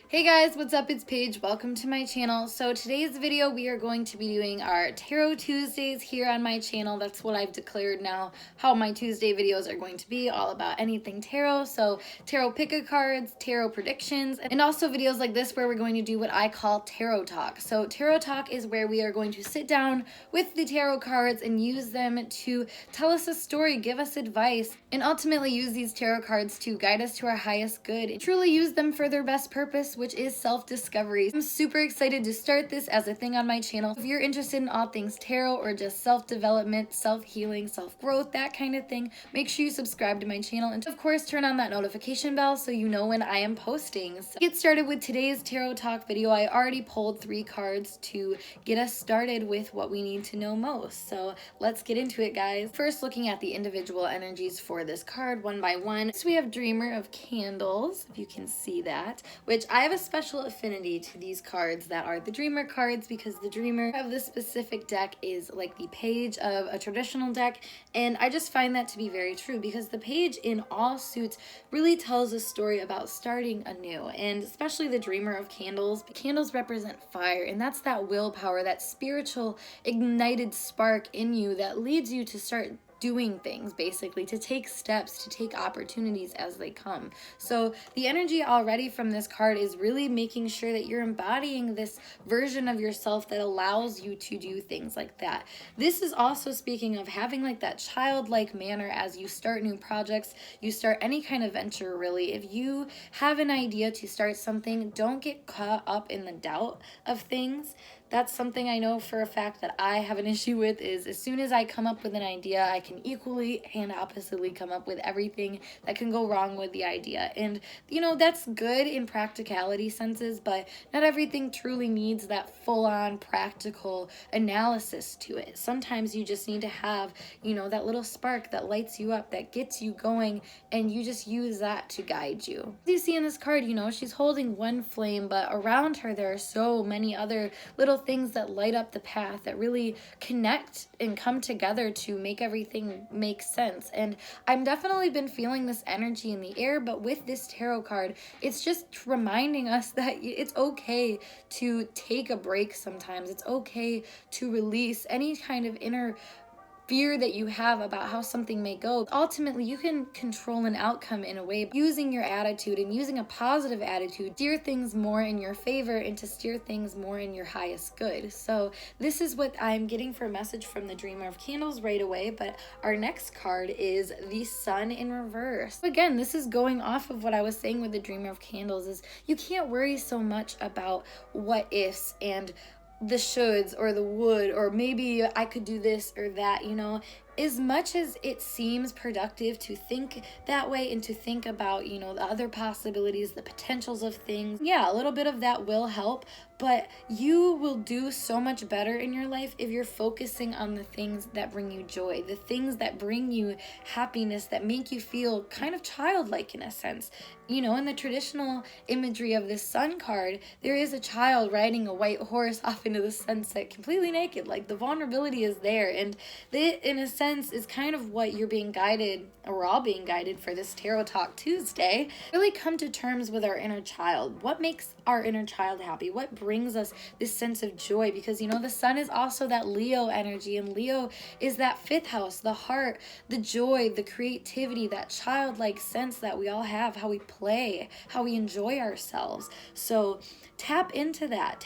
Hey guys, what's up? It's Paige. Welcome to my channel. So today's video we are going to be doing our Tarot Tuesdays here on my channel. That's what I've declared now, how my Tuesday videos are going to be, all about anything tarot. So tarot pick-a-cards, tarot predictions, and also videos like this where we're going to do what I call tarot talk. So tarot talk is where we are going to sit down with the tarot cards and use them to tell us a story, give us advice, and ultimately use these tarot cards to guide us to our highest good and truly use them for their best purpose, which is self-discovery. I'm super excited to start this as a thing on my channel. If you're interested in all things tarot or just self-development, self-healing, self-growth, that kind of thing, make sure you subscribe to my channel and of course turn on that notification bell so you know when I am posting. So to get started with today's tarot talk video, I already pulled 3 cards to get us started with what we need to know most. So let's get into it, guys. First, looking at the individual energies for this card one by one. So we have Dreamer of Candles, if you can see that, which I have a special affinity to these cards that are the Dreamer cards because the Dreamer of this specific deck is like the page of a traditional deck, and I just find that to be very true because the page in all suits really tells a story about starting anew, and especially the Dreamer of Candles. Candles represent fire, and that's that willpower, that spiritual ignited spark in you that leads you to start doing things, basically, to take steps, to take opportunities as they come. So the energy already from this card is really making sure that you're embodying this version of yourself that allows you to do things like that. This is also speaking of having like that childlike manner as you start new projects, you start any kind of venture really. If you have an idea to start something, don't get caught up in the doubt of things. That's something I know for a fact that I have an issue with, is as soon as I come up with an idea, I can equally and oppositely come up with everything that can go wrong with the idea. And, you know, that's good in practicality senses, but not everything truly needs that full-on practical analysis to it. Sometimes you just need to have, you know, that little spark that lights you up, that gets you going, and you just use that to guide you. As you see in this card, you know, she's holding one flame, but around her there are so many other little things that light up the path, that really connect and come together to make everything make sense. And I'm definitely been feeling this energy in the air, but with this tarot card, it's just reminding us that it's okay to take a break sometimes. It's okay to release any kind of inner fear that you have about how something may go. Ultimately, you can control an outcome in a way using your attitude and using a positive attitude, steer things more in your favor and to steer things more in your highest good. So this is what I'm getting for a message from the Dreamer of Candles right away, but our next card is the Sun in reverse. Again, this is going off of what I was saying with the Dreamer of Candles, is you can't worry so much about what ifs and the shoulds or the would, or maybe I could do this or that, you know. As much as it seems productive to think that way and to think about, you know, the other possibilities, the potentials of things, yeah, a little bit of that will help, but you will do so much better in your life if you're focusing on the things that bring you joy, the things that bring you happiness, that make you feel kind of childlike in a sense. You know, in the traditional imagery of this Sun card, there is a child riding a white horse off into the sunset completely naked. Like, the vulnerability is there, and that, in a sense, is kind of what you're being guided, or we're all being guided for this Tarot Talk Tuesday. Really come to terms with our inner child. What makes our inner child happy? What brings us this sense of joy? Because, you know, the Sun is also that Leo energy, and Leo is that 5th house, the heart, the joy, the creativity, that childlike sense that we all have, how we play, how we enjoy ourselves. So tap into that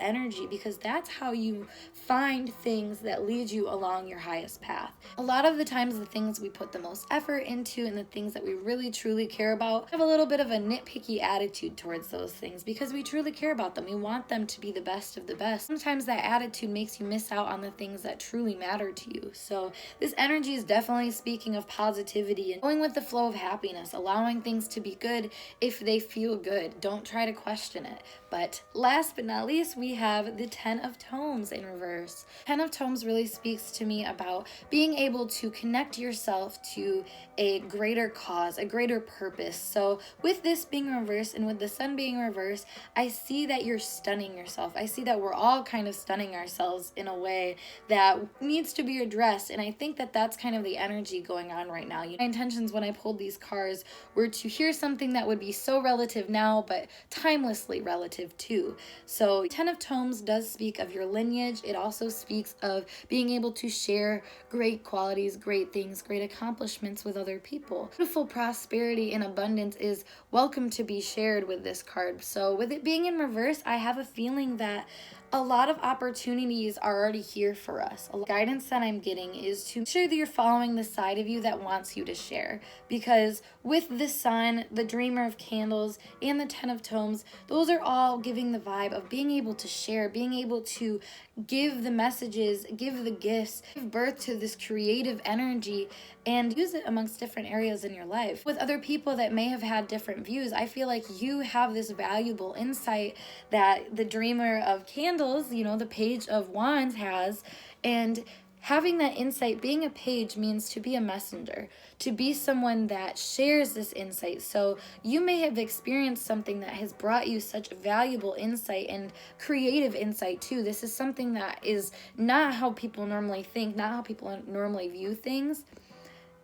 energy, because that's how you find things that lead you along your highest path. A lot of the times, the things we put the most effort into and the things that we really truly care about have a little bit of a nitpicky attitude towards those things, because we truly care about them. We want them to be the best of the best. Sometimes that attitude makes you miss out on the things that truly matter to you. So this energy is definitely speaking of positivity and going with the flow of happiness, allowing things to be good if they feel good. Don't try to question it. But last but not least, we have the Ten of Tomes in reverse. Ten of Tomes really speaks to me about being able to connect yourself to a greater cause, a greater purpose. So with this being reversed and with the Sun being reversed, I see that you're stunning yourself. I see that we're all kind of stunning ourselves in a way that needs to be addressed. And I think that that's kind of the energy going on right now. My intentions when I pulled these cards were to hear something that would be so relative now, but timelessly relative too. So 10 of Tomes does speak of your lineage. It also speaks of being able to share great qualities, great things, great accomplishments with other people. Beautiful prosperity and abundance is welcome to be shared with this card. So with it being in reverse, I have a feeling that a lot of opportunities are already here for us. A guidance that I'm getting is to make sure that you're following the side of you that wants you to share. Because with the Sun, the Dreamer of Candles, and the 10 of Tomes, those are all giving the vibe of being able to share, being able to give the messages, give the gifts, give birth to this creative energy, and use it amongst different areas in your life. With other people that may have had different views, I feel like you have this valuable insight that the Dreamer of Candles, the Page of Wands has, and having that insight, being a page means to be a messenger, to be someone that shares this insight. So you may have experienced something that has brought you such valuable insight and creative insight too. This is something that is not how people normally think, not how people normally view things.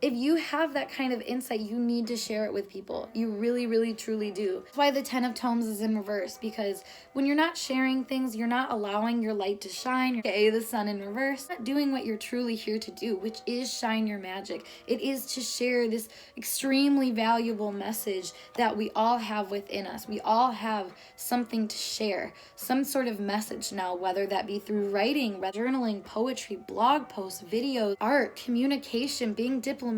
If you have that kind of insight, you need to share it with people. You really, really, truly do. That's why the 10 of Tomes is in reverse, because when you're not sharing things, you're not allowing your light to shine. Okay, the Sun in reverse, not doing what you're truly here to do, which is shine your magic. It is to share this extremely valuable message that we all have within us. We all have something to share, some sort of message now, whether that be through writing, journaling, poetry, blog posts, videos, art, communication, being diplomatic,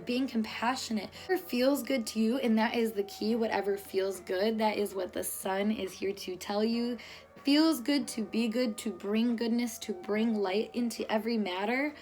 being compassionate. Whatever feels good to you, and that is the key. Whatever feels good, that is what the Sun is here to tell you. Feels good to be good, to bring goodness, to bring light into every matter.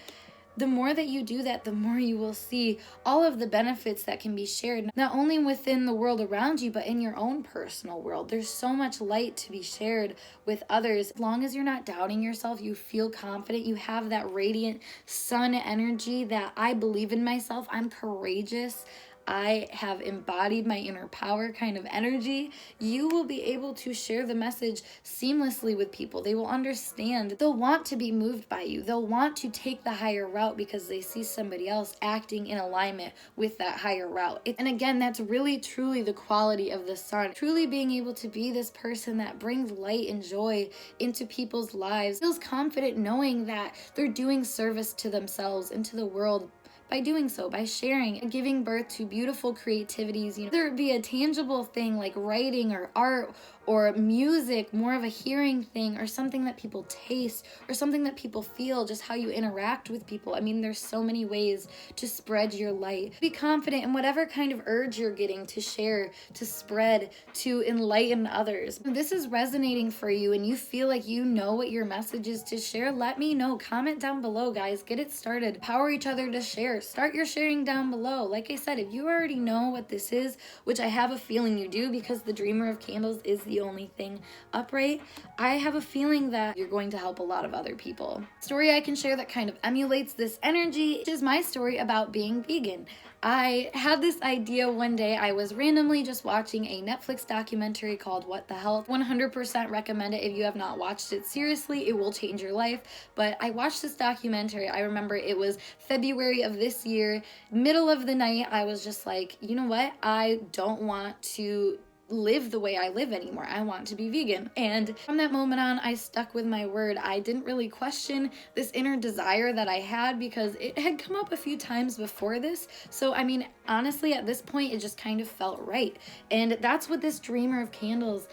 The more that you do that, the more you will see all of the benefits that can be shared, not only within the world around you, but in your own personal world. There's so much light to be shared with others. As long as you're not doubting yourself, you feel confident, you have that radiant sun energy that I believe in myself, I'm courageous, I have embodied my inner power kind of energy, you will be able to share the message seamlessly with people. They will understand. They'll want to be moved by you. They'll want to take the higher route because they see somebody else acting in alignment with that higher route. And again, that's really truly the quality of the Sun. Truly being able to be this person that brings light and joy into people's lives. Feels confident knowing that they're doing service to themselves and to the world by doing so, by sharing and giving birth to beautiful creativities. Whether it be a tangible thing like writing or art or music, more of a hearing thing, or something that people taste, or something that people feel, just how you interact with people. I mean, there's so many ways to spread your light. Be confident in whatever kind of urge you're getting to share, to spread, to enlighten others. If this is resonating for you and you feel like you know what your message is to share, let me know. Comment down below, guys. Get it started. Power each other to share. Start your sharing down below. Like I said, if you already know what this is, which I have a feeling you do because the Dreamer of Candles is the only thing upright, I have a feeling that you're going to help a lot of other people. Story I can share that kind of emulates this energy is my story about being vegan. I had this idea one day. I was randomly just watching a Netflix documentary called What the Health. 100% recommend it if you have not watched it. Seriously, it will change your life. But I watched this documentary. I remember it was February of this year, middle of the night. I was just like, you know what? I don't want to live the way I live anymore. I want to be vegan. And from that moment on, I stuck with my word. I didn't really question this inner desire that I had because it had come up a few times before this. So, I mean, honestly, at this point, it just kind of felt right. And that's what this Dreamer of Candles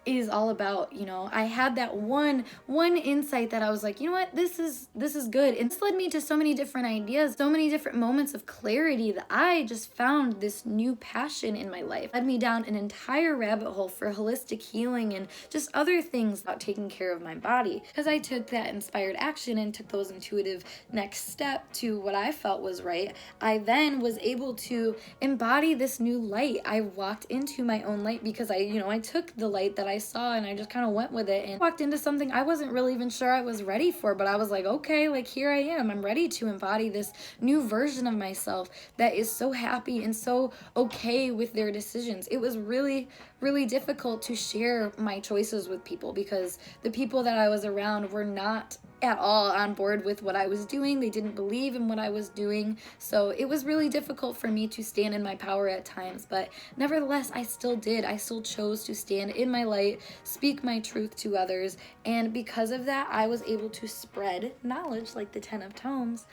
is all about. I had that one insight that I was like, you know what, this is good. And this led me to so many different ideas, so many different moments of clarity that I just found this new passion in my life. Led me down an entire rabbit hole for holistic healing and just other things about taking care of my body. Because I took that inspired action and took those intuitive next step to what I felt was right, I then was able to embody this new light. I walked into my own light because I took the light that I I saw, and I just kind of went with it and walked into something I wasn't really even sure I was ready for, but I was like, okay, like here I am. I'm ready to embody this new version of myself that is so happy and so okay with their decisions. It was really, really difficult to share my choices with people because the people that I was around were not at all on board with what I was doing. They didn't believe in what I was doing. So it was really difficult for me to stand in my power at times, but nevertheless, I still did. I still chose to stand in my light, speak my truth to others, and because of that, I was able to spread knowledge like the 10 of Tomes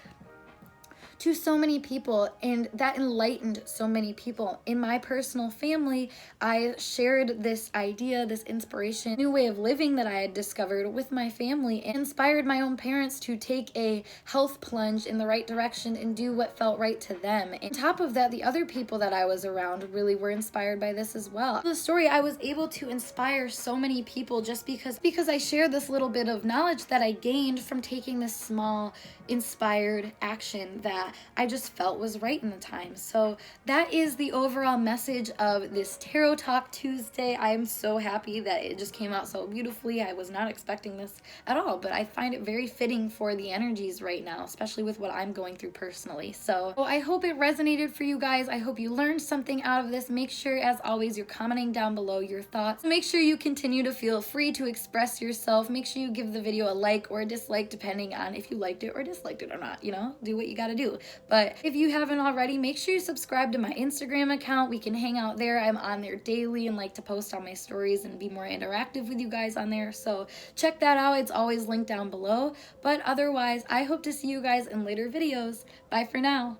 to so many people, and that enlightened so many people. In my personal family, I shared this idea, this inspiration, new way of living that I had discovered with my family, and inspired my own parents to take a health plunge in the right direction and do what felt right to them. And on top of that, the other people that I was around really were inspired by this as well. The story, I was able to inspire so many people just because I shared this little bit of knowledge that I gained from taking this small inspired action that I just felt was right in the time. So that is the overall message of this Tarot Talk Tuesday. I am so happy that it just came out so beautifully. I was not expecting this at all, but I find it very fitting for the energies right now, especially with what I'm going through personally. So I hope it resonated for you guys. I hope you learned something out of this. Make sure, as always, you're commenting down below your thoughts. Make sure you continue to feel free to express yourself. Make sure you give the video a like or a dislike, depending on if you liked it or disliked it or not. You know, do what you gotta do. But if you haven't already, make sure you subscribe to my Instagram account. We can hang out there. I'm on there daily and like to post on my stories and be more interactive with you guys on there. So check that out. It's always linked down below. But otherwise, I hope to see you guys in later videos. Bye for now.